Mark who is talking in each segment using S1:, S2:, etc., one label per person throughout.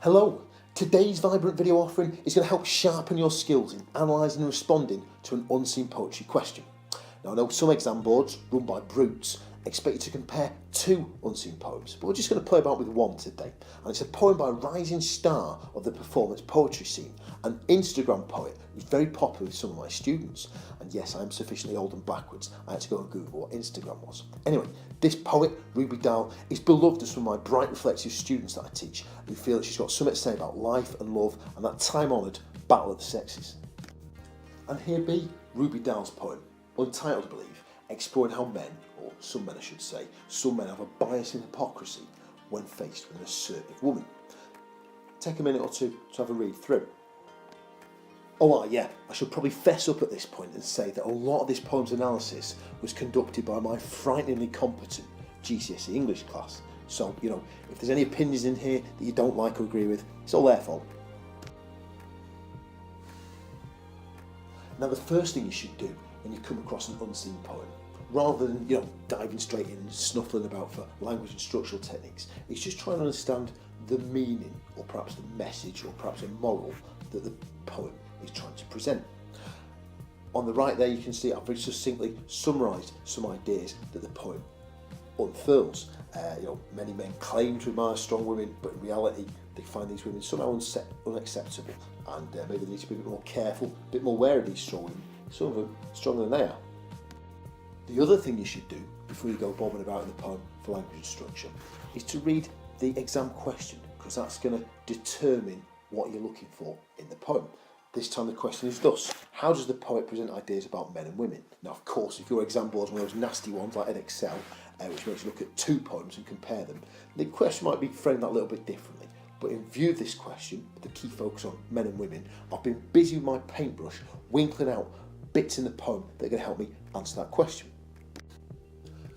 S1: Hello! Today's vibrant video offering is going to help sharpen your skills in analysing and responding to an unseen poetry question. Now I know some exam boards, run by brutes, expect you to compare two unseen poems, but we're just going to play about with one today. And it's a poem by a rising star of the performance poetry scene, an Instagram poet who's very popular with some of my students. And yes, I am sufficiently old and backwards, I had to go and Google what Instagram was. Anyway, this poet, Ruby Dhal, is beloved as some of my bright reflective students that I teach, who feel that she's got something to say about life and love and that time-honoured battle of the sexes. And here be Ruby Dhal's poem, untitled I believe, exploring how men, or some men I should say, some men have a bias in hypocrisy when faced with an assertive woman. Take a minute or two to have a read through. Yeah, I should probably fess up at this point and say that a lot of this poem's analysis was conducted by my frighteningly competent GCSE English class. So, if there's any opinions in here that you don't like or agree with, it's all their fault. Now the first thing you should do when you come across an unseen poem, rather than diving straight in and snuffling about for language and structural techniques, is just try and understand the meaning, or perhaps the message, or perhaps a moral that the poem is trying to present. On the right there you can see I've very succinctly summarised some ideas that the poem unfurls. Many men claim to admire strong women, but in reality they find these women somehow unacceptable, and maybe they need to be a bit more careful, a bit more aware of these strong women, some of them stronger than they are. The other thing you should do before you go bobbing about in the poem for language instruction is to read the exam question, because that's going to determine what you're looking for in the poem. This time the question is thus: how does the poet present ideas about men and women? Now of course, if your exam board is one of those nasty ones like in Excel, which makes you look at two poems and compare them, the question might be framed that little bit differently. But in view of this question, with the key focus on men and women, I've been busy with my paintbrush, winkling out bits in the poem that are going to help me answer that question.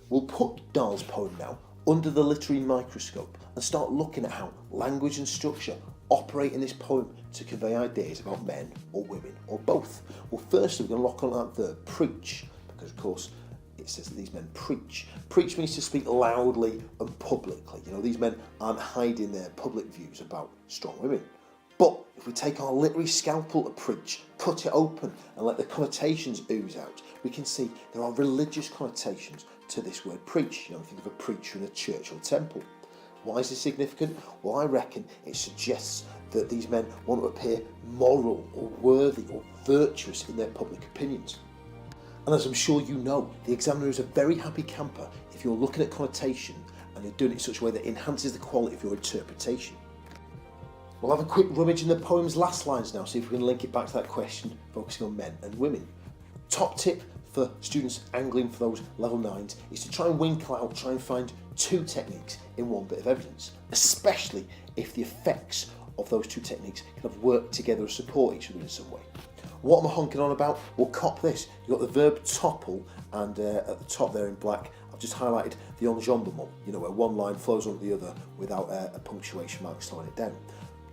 S1: We'll put Dhal's poem now under the literary microscope and start looking at how language and structure operate in this poem to convey ideas about men or women or both. Well, first we're going to lock on that verb preach, because of course it says that these men preach. Preach means to speak loudly and publicly. These men aren't hiding their public views about strong women. But if we take our literary scalpel to preach, cut it open and let the connotations ooze out, we can see there are religious connotations to this word preach. Think of a preacher in a church or temple. Why is this significant? Well, I reckon it suggests that these men want to appear moral or worthy or virtuous in their public opinions. And as I'm sure you know, the examiner is a very happy camper if you're looking at connotation and you're doing it in such a way that enhances the quality of your interpretation. We'll have a quick rummage in the poem's last lines now, see if we can link it back to that question, focusing on men and women. Top tip for students angling for those level 9s is to try and winkle out, try and find two techniques in one bit of evidence, especially if the effects of those two techniques kind of work together or support each other in some way. What am I honking on about? Well, cop this. You've got the verb topple, and at the top there in black, I've just highlighted the enjambement, where one line flows onto the other without a punctuation mark slowing it down.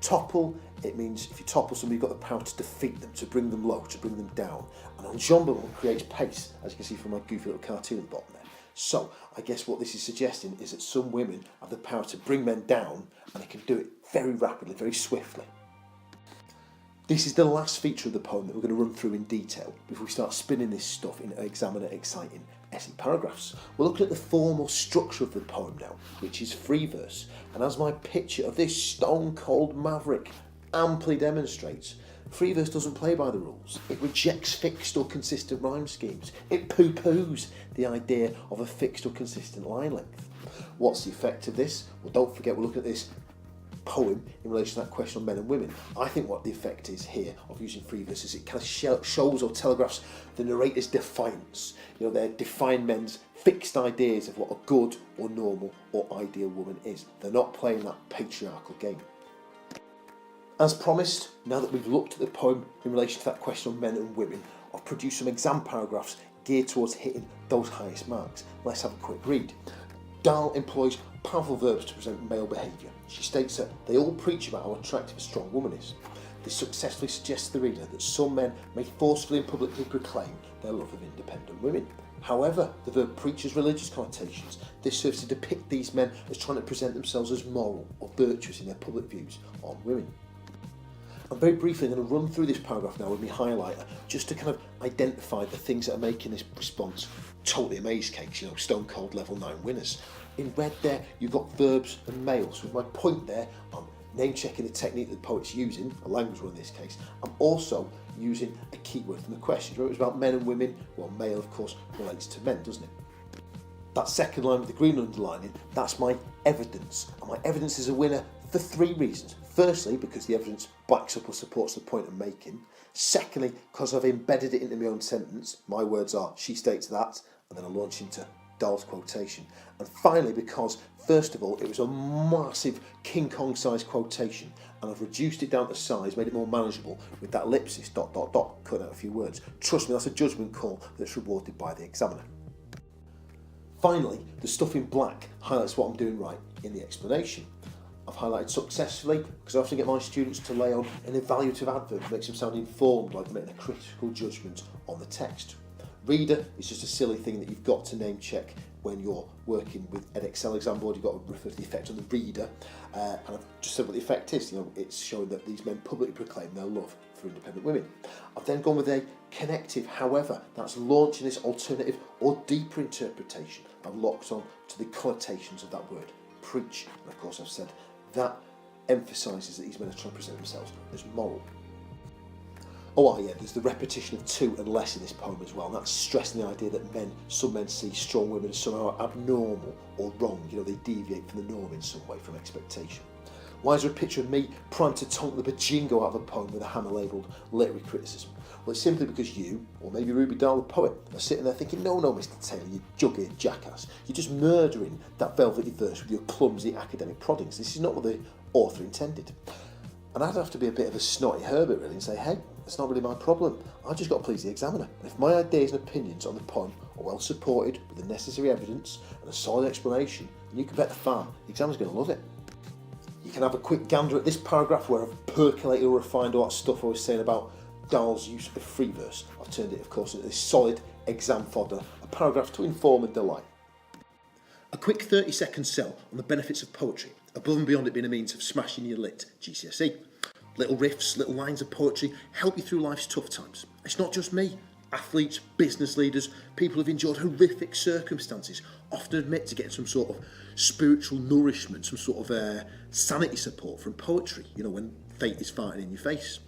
S1: Topple, it means if you topple somebody, you've got the power to defeat them, to bring them low, to bring them down. And enjambment creates pace, as you can see from my goofy little cartoon at the bottom there. So, I guess what this is suggesting is that some women have the power to bring men down, and they can do it very rapidly, very swiftly. This is the last feature of the poem that we're going to run through in detail before we start spinning this stuff in examiner exciting essay paragraphs. We're looking at the formal structure of the poem now, which is free verse, and as my picture of this stone cold maverick amply demonstrates, free verse doesn't play by the rules. It rejects fixed or consistent rhyme schemes. It poo-poos the idea of a fixed or consistent line length. What's the effect of this? Well, don't forget we're looking at this poem in relation to that question on men and women. I think what the effect is here of using free verse is it kind of shows or telegraphs the narrator's defiance. They define men's fixed ideas of what a good or normal or ideal woman is. They're not playing that patriarchal game. As promised, now that we've looked at the poem in relation to that question on men and women, I've produced some exam paragraphs geared towards hitting those highest marks. Let's have a quick read. Dhal employs powerful verbs to present male behaviour. She states that they all preach about how attractive a strong woman is. This successfully suggests to the reader that some men may forcefully and publicly proclaim their love of independent women. However, the verb preach has religious connotations. This serves to depict these men as trying to present themselves as moral or virtuous in their public views on women. I'm very briefly going to run through this paragraph now with my highlighter just to kind of identify the things that are making this response totally amaze cakes, stone cold level 9 winners. In red there, you've got verbs and males. So with my point there, I'm name checking the technique that the poet's using, a language one in this case. I'm also using a keyword from the question. Remember, it was about men and women. Well, male, of course, relates to men, doesn't it? That second line with the green underlining, that's my evidence. And my evidence is a winner for 3 reasons. Firstly, because the evidence backs up or supports the point I'm making. Secondly, because I've embedded it into my own sentence. My words are, she states that, and then I launch into Dhahl's quotation. And finally, because, first of all, it was a massive King Kong sized quotation, and I've reduced it down to size, made it more manageable with that ellipsis, ... cut out a few words. Trust me, that's a judgment call that's rewarded by the examiner. Finally, the stuff in black highlights what I'm doing right in the explanation. I've highlighted successfully because I often get my students to lay on an evaluative adverb that makes them sound informed, like making a critical judgment on the text. Reader is just a silly thing that you've got to name check when you're working with an Excel exam board. You've got to refer to the effect on the reader, and I've just said what the effect is. It's showing that these men publicly proclaim their love for independent women. I've then gone with a connective, however, that's launching this alternative or deeper interpretation. I've locked on to the connotations of that word, preach, and of course I've said that emphasises that these men are trying to present themselves as moral. There's the repetition of to and less in this poem as well, and that's stressing the idea that some men see strong women as somehow abnormal or wrong. They deviate from the norm in some way, from expectation. Why is there a picture of me primed to tonk the bajingo out of a poem with a hammer labelled literary criticism? Well, it's simply because you, or maybe Ruby Dhal the poet, are sitting there thinking, no, Mr Taylor, you jug-eared jackass. You're just murdering that velvety verse with your clumsy academic proddings. This is not what the author intended. And I'd have to be a bit of a snotty Herbert really and say, hey, that's not really my problem. I've just got to please the examiner. And if my ideas and opinions on the poem are well supported with the necessary evidence and a solid explanation, then you can bet the farm the examiner's going to love it. You can have a quick gander at this paragraph where I've percolated or refined all that stuff I was saying about Dhahl's use of free verse. I've turned it, of course, into this solid exam fodder, a paragraph to inform and delight. A quick 30-second sell on the benefits of poetry, above and beyond it being a means of smashing your lit GCSE. Little riffs, little lines of poetry help you through life's tough times. It's not just me. Athletes, business leaders, people who've endured horrific circumstances often admit to getting some sort of spiritual nourishment, some sort of sanity support from poetry, when fate is fighting in your face.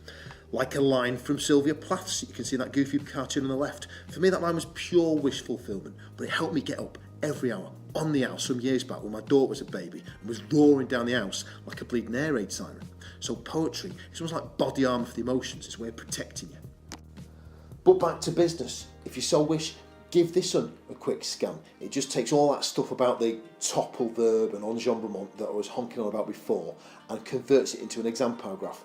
S1: Like a line from Sylvia Plath's, you can see that goofy cartoon on the left. For me, that line was pure wish fulfillment, but it helped me get up every hour on the house some years back when my daughter was a baby and was roaring down the house like a bleeding air raid siren. So poetry is almost like body armour for the emotions. It's a way of protecting you. But back to business. If you so wish, give this one a quick scan. It just takes all that stuff about the topple verb and enjambment that I was honking on about before and converts it into an exam paragraph.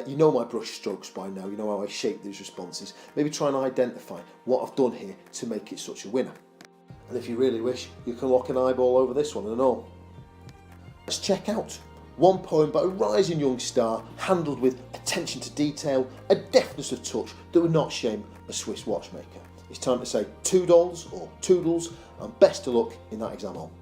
S1: You know my brush strokes by now, you know how I shape these responses. Maybe try and identify what I've done here to make it such a winner. And if you really wish, you can lock an eyeball over this one and all. Let's check out one poem by a rising young star, handled with attention to detail, a deftness of touch that would not shame a Swiss watchmaker. It's time to say $2 or toodles, and best of luck in that exam hall.